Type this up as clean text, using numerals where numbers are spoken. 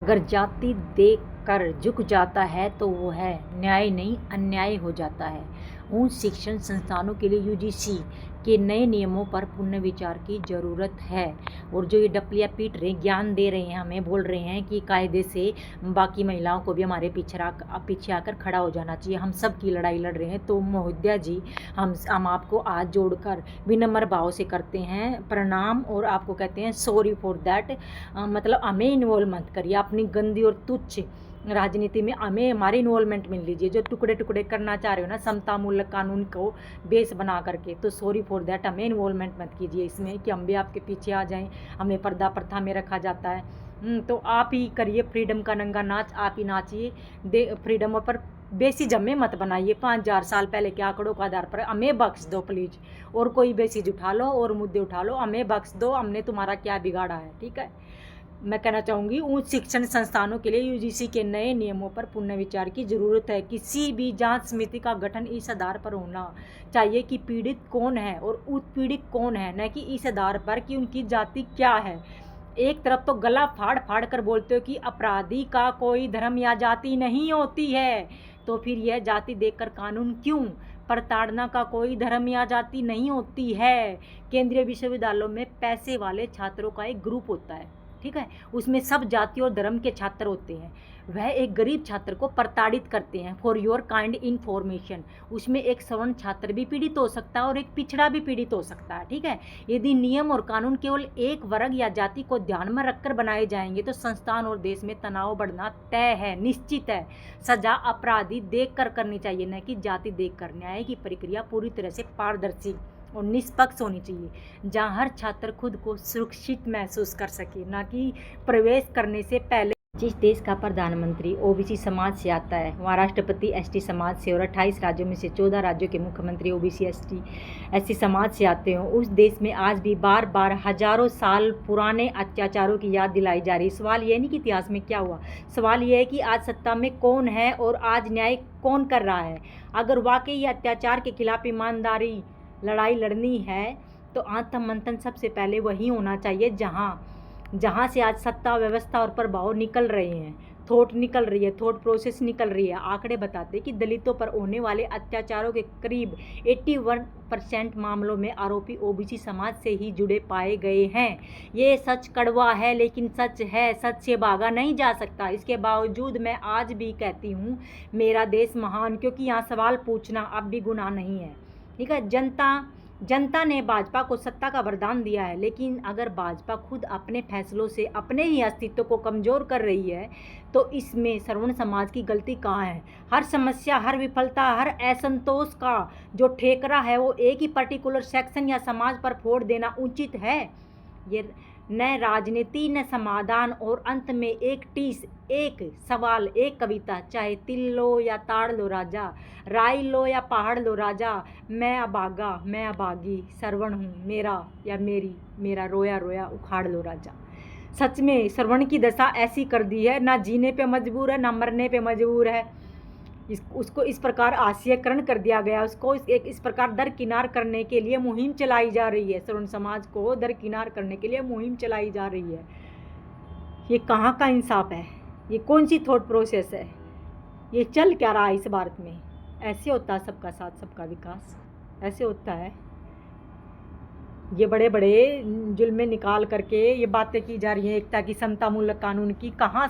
अगर जाति देख कर झुक जाता है तो वो है न्याय नहीं अन्याय हो जाता है। उच्च शिक्षण संस्थानों के लिए यूजीसी के नए नियमों पर पुनर्विचार की ज़रूरत है। और जो ये डपलियाँ पीट रहे ज्ञान दे रहे हैं हमें, बोल रहे हैं कि कायदे से बाकी महिलाओं को भी हमारे पीछे आकर खड़ा हो जाना चाहिए, हम सब की लड़ाई लड़ रहे हैं। तो महोदया जी, हम आपको आज जोड़कर विनम्र भाव से करते हैं प्रणाम और आपको कहते हैं सॉरी फॉर दैट। मतलब हमें इन्वॉल्व मत करिए अपनी गंदी और तुच्छ राजनीति में, हमें हमारे इन्वॉल्वमेंट मिल लीजिए। जो टुकड़े टुकड़े करना चाह रहे हो ना समता मूलक कानून को बेस बना करके, तो सॉरी फॉर दैट, हमें इन्वॉल्वमेंट मत कीजिए इसमें कि हम भी आपके पीछे आ जाएं, हमें पर्दा प्रथा में रखा जाता है। तो आप ही करिए फ्रीडम का नंगा नाच, आप ही नाचिए फ्रीडम पर। बेसिज हमें मत बनाइए 5,000 साल पहले के आंकड़ों के आधार पर, हमें बख्श दो प्लीज़। और कोई बेसिज उठा लो और मुद्दे उठा लो, हमें बख्श दो, हमने तुम्हारा क्या बिगाड़ा है। ठीक है, मैं कहना चाहूँगी उच्च शिक्षण संस्थानों के लिए यूजीसी के नए नियमों पर पुनर्विचार की ज़रूरत है। किसी भी जांच समिति का गठन इस आधार पर होना चाहिए कि पीड़ित कौन है और उत्पीड़ित कौन है, न कि इस आधार पर कि उनकी जाति क्या है। एक तरफ तो गला फाड़ फाड़ कर बोलते हो कि अपराधी का कोई धर्म या जाति नहीं होती है, तो फिर यह जाति देखकर कानून क्यों? प्रताड़ना का कोई धर्म या जाति नहीं होती है। केंद्रीय विश्वविद्यालयों में पैसे वाले छात्रों का एक ग्रुप होता है, ठीक है, उसमें सब जाति और धर्म के छात्र होते हैं। वह एक गरीब छात्र को प्रताड़ित करते हैं। फॉर योर काइंड इन्फॉर्मेशन, उसमें एक सवर्ण छात्र भी पीड़ित हो सकता है और एक पिछड़ा भी पीड़ित हो सकता है। ठीक है, यदि नियम और कानून केवल एक वर्ग या जाति को ध्यान में रखकर बनाए जाएंगे तो संस्थान और देश में तनाव बढ़ना तय है, निश्चित है। सजा अपराधी देख कर करनी चाहिए, न कि जाति देख कर। न्याय की प्रक्रिया पूरी तरह से पारदर्शी और निष्पक्ष होनी चाहिए, जहां हर छात्र खुद को सुरक्षित महसूस कर सके, ना कि प्रवेश करने से पहले। जिस देश का प्रधानमंत्री ओबीसी समाज से आता है, वहाँ राष्ट्रपति एसटी समाज से और 28 राज्यों में से 14 राज्यों के मुख्यमंत्री ओबीसी एसटी समाज से आते हो, उस देश में आज भी बार बार हजारों साल पुराने अत्याचारों की याद दिलाई जा रही। सवाल यह नहीं कि इतिहास में क्या हुआ, सवाल यह है कि आज सत्ता में कौन है और आज न्याय कौन कर रहा है। अगर वाकई अत्याचार के खिलाफ ईमानदारी लड़ाई लड़नी है तो आत्म मंथन सबसे पहले वही होना चाहिए जहाँ से आज सत्ता व्यवस्था और प्रभाव निकल रहे हैं, थॉट निकल रही है, थॉट प्रोसेस निकल रही है। आंकड़े बताते कि दलितों पर होने वाले अत्याचारों के करीब 81% मामलों में आरोपी ओबीसी समाज से ही जुड़े पाए गए हैं। ये सच कड़वा है लेकिन सच है, सच से भागा नहीं जा सकता। इसके बावजूद मैं आज भी कहती हूँ मेरा देश महान, क्योंकि यहाँ सवाल पूछना अब भी गुनाह नहीं है। ठीक है, जनता ने भाजपा को सत्ता का वरदान दिया है, लेकिन अगर भाजपा खुद अपने फैसलों से अपने ही अस्तित्व को कमज़ोर कर रही है तो इसमें सवर्ण समाज की गलती कहाँ है? हर समस्या, हर विफलता, हर असंतोष का जो ठेकरा है वो एक ही पर्टिकुलर सेक्शन या समाज पर फोड़ देना उचित है? ये न राजनीति न समाधान, और अंत में एक टीस, एक सवाल, एक कविता, चाहे तिल लो या ताड़ लो राजा, राई लो या पहाड़ लो राजा, मैं अभागा मैं अभागी, श्रवण हूँ मेरा या मेरी, मेरा रोया रोया उखाड़ लो राजा। सच में श्रवण की दशा ऐसी कर दी है, ना जीने पे मजबूर है ना मरने पे मजबूर है। उसको इस प्रकार आश्चर्यकरण कर दिया गया, उसको इस प्रकार दरकिनार करने के लिए मुहिम चलाई जा रही है। सवर्ण समाज को दरकिनार करने के लिए मुहिम चलाई जा रही है। ये कहाँ का इंसाफ है? ये कौन सी थॉट प्रोसेस है? ये चल क्या रहा है इस भारत में? ऐसे होता है सबका साथ सबका विकास? ऐसे होता है? ये बड़े बड़े जुल्में निकाल करके ये बातें की जा रही हैं एकता की, समता मूलक कानून की, कहाँ